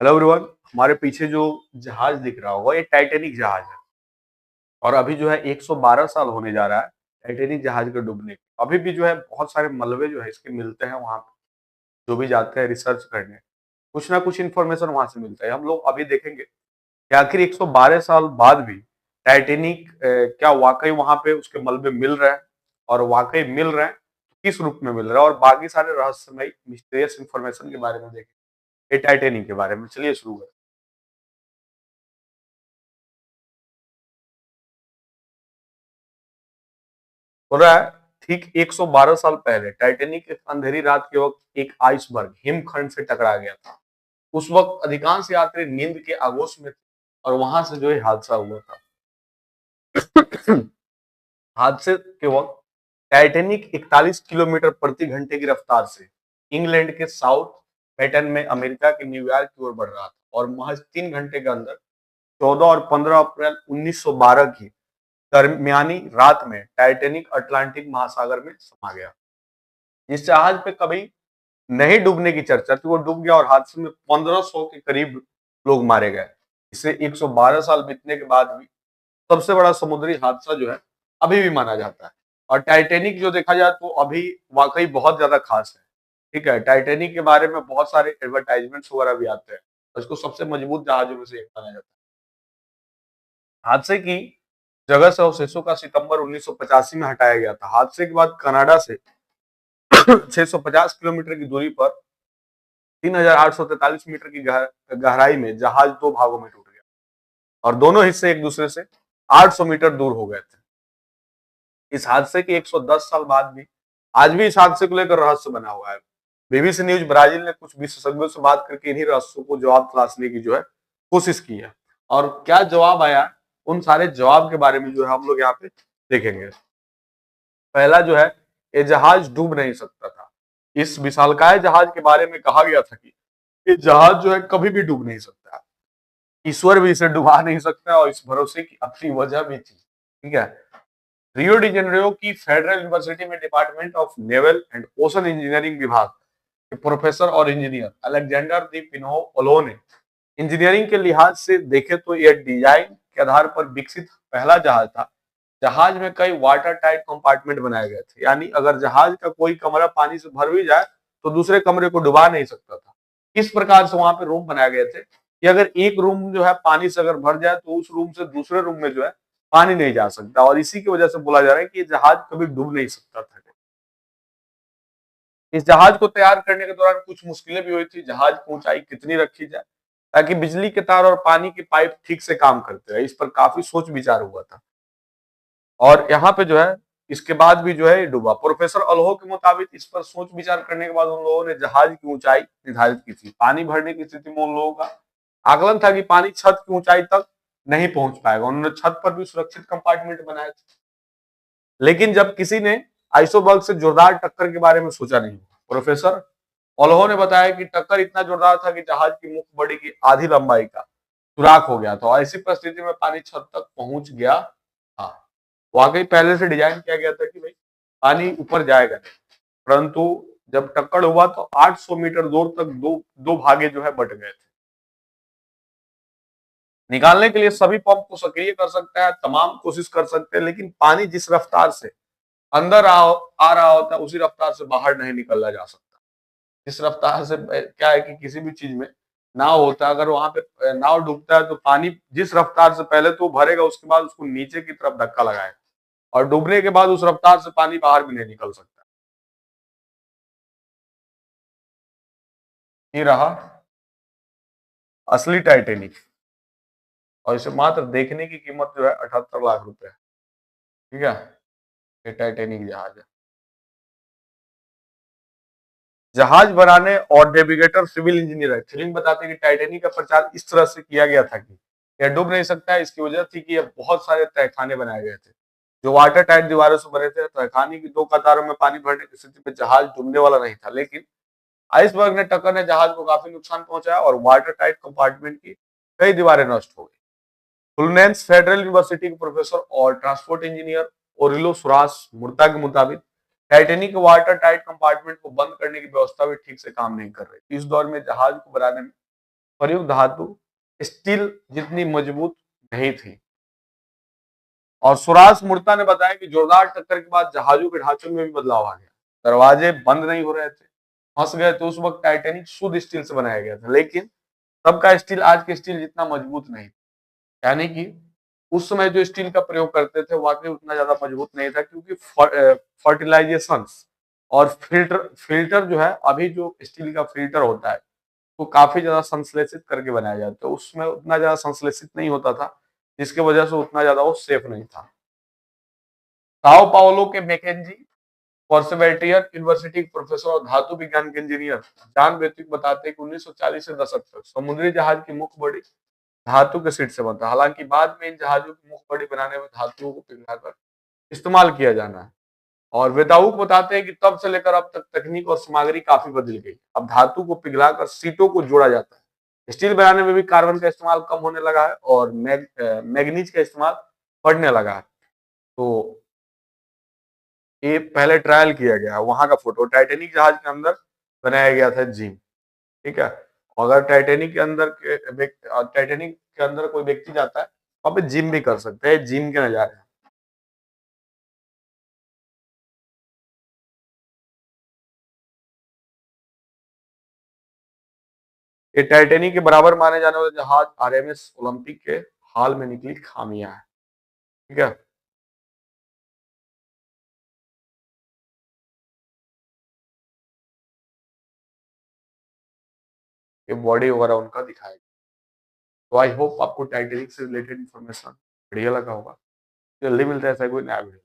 Hello everyone. हमारे पीछे जो जहाज दिख रहा होगा ये टाइटैनिक जहाज है। और अभी जो है 112 साल होने जा रहा है टाइटैनिक जहाज के डूबने के। अभी भी जो है बहुत सारे मलबे जो है इसके मिलते हैं वहां पे। जो भी जाते हैं रिसर्च करने, कुछ ना कुछ इन्फॉर्मेशन वहां से मिलता है। हम लोग अभी देखेंगे कि आखिर 112 साल बाद भी टाइटैनिक क्या वाकई वहां पे उसके मलबे मिल रहे हैं, और वाकई मिल रहे हैं तो किस रूप में मिल रहे हैं, और बाकी सारे रहस्यमय मिस्टीरियस इन्फॉर्मेशन के बारे में देखेंगे। ये टाइटैनिक के बारे में चलिए शुरू करें। हो रहा है ठीक 112 साल पहले टाइटैनिक एक अंधेरी रात के वक्त एक आइसबर्ग हिमखंड से टकरा गया था। उस वक्त अधिकांश यात्री नींद के आगोश में थे और वहां से जो है हादसा हुआ था। हादसे के वक्त टाइटैनिक 41 किलोमीटर प्रति घंटे की रफ्तार से इंग्लैंड के साउथ पैटर्न में अमेरिका के न्यूयॉर्क की ओर बढ़ रहा था, और महज 3 घंटे के अंदर 14 और 15 अप्रैल 1912 की दरमियानी रात में टाइटैनिक अटलांटिक महासागर में समा गया। जिस जहाज पे कभी नहीं डूबने की चर्चा थी वो डूब गया, और हादसे में 1500 के करीब लोग मारे गए। इसे 112 साल बीतने के बाद भी सबसे बड़ा समुद्री हादसा जो है अभी भी माना जाता है। और टाइटैनिक जो देखा जाए तो अभी वाकई बहुत ज्यादा खास है। ठीक है, टाइटैनिक के बारे में बहुत सारे एडवर्टाइजमेंट्स वगैरह भी आते हैं, और इसको सबसे मजबूत जहाजों में से एक माना जाता है। हादसे की जगह से अवशेषों का सितंबर 1985 में हटाया गया था। हादसे के बाद कनाडा से 650 किलोमीटर की दूरी पर 3843 मीटर की गहराई में जहाज दो भागों में टूट गया, और दोनों हिस्से एक दूसरे से 800 मीटर दूर हो गए थे। इस हादसे के 110 साल बाद भी आज भी इस हादसे को लेकर रहस्य बना हुआ है। बीबीसी न्यूज ब्राजील ने कुछ विशेषज्ञों से बात करके इन्हीं रहस्यों को जवाब तलाशने की जो है कोशिश की है। और क्या जवाब आया, उन सारे जवाब के बारे में जो है हम लोग यहाँ पे देखेंगे। पहला जो है, ये जहाज डूब नहीं सकता था। इस विशालकाय जहाज के बारे में कहा गया था कि ये जहाज जो है कभी भी डूब नहीं सकता। ईश्वर भी इसे डुबा नहीं सकता, और इस भरोसे की अपनी वजह भी थी। ठीक है। रियो डी जेनेरियो की फेडरल यूनिवर्सिटी में department of naval and ocean engineering विभाग के प्रोफेसर और इंजीनियर अलेक्जेंडर दी पिनो ओलो ने इंजीनियरिंग के लिहाज से देखे तो यह डिजाइन के आधार पर विकसित पहला जहाज था। जहाज में कई वाटर टाइट कंपार्टमेंट बनाए गए थे, यानी अगर जहाज का कोई कमरा पानी से भर भी जाए तो दूसरे कमरे को डुबा नहीं सकता था। इस प्रकार से वहां पे रूम बनाए गए थे कि अगर एक रूम जो है पानी से अगर भर जाए तो उस रूम से दूसरे रूम में जो है पानी नहीं जा सकता, और इसी की वजह से बोला जा रहा है कि ये जहाज कभी डूब नहीं सकता था। इस जहाज को तैयार करने के दौरान कुछ मुश्किलें भी हुई थी। जहाज की ऊंचाई कितनी रखी जाए ताकि बिजली के तार और पानी की पाइप ठीक से काम करते रहे, इस पर काफी सोच विचार हुआ था। और यहाँ पे जो है इसके बाद भी जो है ये डूबा। प्रोफेसर अल्हो के मुताबिक इस पर सोच विचार करने के बाद उन लोगों ने जहाज की ऊंचाई निर्धारित की थी। पानी भरने की स्थिति में उन लोगों का आकलन था कि पानी छत की ऊंचाई तक नहीं पहुंच पाएगा। उन्होंने छत पर भी सुरक्षित कंपार्टमेंट बनाए थे, लेकिन जब किसी ने आइसोबर्ग से जोरदार टक्कर के बारे में सोचा नहीं। प्रोफेसर ओल्हो ने बताया कि टक्कर इतना जोरदार था कि जहाज की मुख्य बॉडी की आधी लंबाई का सुराख हो गया था, और ऐसी परिस्थिति में पानी छत तक पहुंच गया था। वाकई पहले से डिजाइन किया गया था कि भाई पानी ऊपर जाएगा नहीं, परंतु जब टक्कर हुआ तो 800 मीटर दूर तक दो दो भागे जो है बट गए थे। निकालने के लिए सभी पंप को सक्रिय कर सकता है, तमाम कोशिश कर सकते हैं, लेकिन पानी जिस रफ्तार से अंदर आ रहा होता है उसी रफ्तार से बाहर नहीं निकलना जा सकता। जिस रफ्तार से क्या है कि किसी भी चीज में नाव होता है, अगर वहां पे नाव डूबता है तो पानी जिस रफ्तार से पहले तो भरेगा, उसके बाद उसको नीचे की तरफ धक्का लगाएगा, और डूबने के बाद उस रफ्तार से पानी बाहर भी नहीं निकल सकता। ये रहा असली टाइटेनिक, और इसे मात्र देखने की कीमत जो है 78 लाख रुपए है। ठीक है, ये टाइटेनिक जहाज है। जहाज बनाने और नेविगेटर सिविल इंजीनियर है। फिल्म बताते हैं कि टाइटेनिक का प्रचार इस तरह से किया गया था कि यह डूब नहीं सकता है। इसकी वजह थी कि यह बहुत सारे तहखाने बनाए गए थे जो वाटर टाइट दीवारों से बने थे। तहखाने की दो कतारों में पानी भरने की स्थिति में जहाज डूबने वाला नहीं था, लेकिन आइसबर्ग ने टक्कर ने जहाज को काफी नुकसान पहुंचाया और वाटर टाइट कंपार्टमेंट की कई दीवारें नष्ट हो गई। फ्लुनेंस फेडरल यूनिवर्सिटी के प्रोफेसर और ट्रांसपोर्ट इंजीनियर ओरिलो सुरास मुर्ता के मुताबिक टाइटेनिक वाटर टाइट कंपार्टमेंट को बंद करने की व्यवस्था भी ठीक से काम नहीं कर रही। इस दौर में जहाज को बनाने में प्रयुक्त धातु स्टील जितनी मजबूत नहीं थी। और सुराज मुर्ता ने बताया कि जोरदार टक्कर के बाद जहाजों के ढांचों में भी बदलाव आ गया, दरवाजे बंद नहीं हो रहे थे, फंस गए। तो उस वक्त टाइटेनिक शुद्ध स्टील से बनाया गया था, लेकिन तब का स्टील आज के स्टील जितना मजबूत नहीं, यानी कि उस समय जो स्टील का प्रयोग करते थे वाकई उतना ज्यादा मजबूत नहीं था, क्योंकि फर्टिलाइजेशन और फिल्टर फिल्टर जो है, अभी जो स्टील का फिल्टर होता है तो काफी ज्यादा संश्लेषित करके बनाया जाता है, उसमें उतना ज्यादा संश्लेषित नहीं होता था, जिसकी वजह से उतना ज्यादा वो सेफ नहीं था। साओ पाउलो के मैकेंजी पर्सेवेटियर यूनिवर्सिटी के प्रोफेसर और धातु विज्ञान के इंजीनियर जॉन बेतिक बताते हैं कि 1940 के दशक तक समुद्री जहाज की मुख्य बॉडी धातु के शीट से बनता है। हालांकि बाद में इन जहाजों की मुख्य बॉडी बनाने में धातुओं को पिघलाकर इस्तेमाल किया जाना है। और वेदाउक बताते हैं कि तब से लेकर अब तक तकनीक और सामग्री काफी बदल गई। अब धातु को पिघलाकर सीटों को जोड़ा जाता है। स्टील बनाने में भी कार्बन का इस्तेमाल कम होने लगा है और मैग्नीज का इस्तेमाल बढ़ने लगा है। तो ये पहले ट्रायल किया गया, वहां का फोटो टाइटेनिक जहाज के अंदर बनाया गया था जिम, ठीक है। अगर टाइटेनिक के अंदर कोई व्यक्ति जाता है, वहां पे जिम भी कर सकते हैं, जिम के नजारे। ये टाइटेनिक के बराबर माने जाने वाले जहाज आरएमएस ओलंपिक के हाल में निकली खामियां है, ठीक है। ये बॉडी वगैरह उनका दिखाएगा। तो आई होप आपको टाइटेनिक से रिलेटेड इन्फॉर्मेशन बढ़िया लगा होगा। जल्दी मिलता है ऐसा कोई नया वीडियो।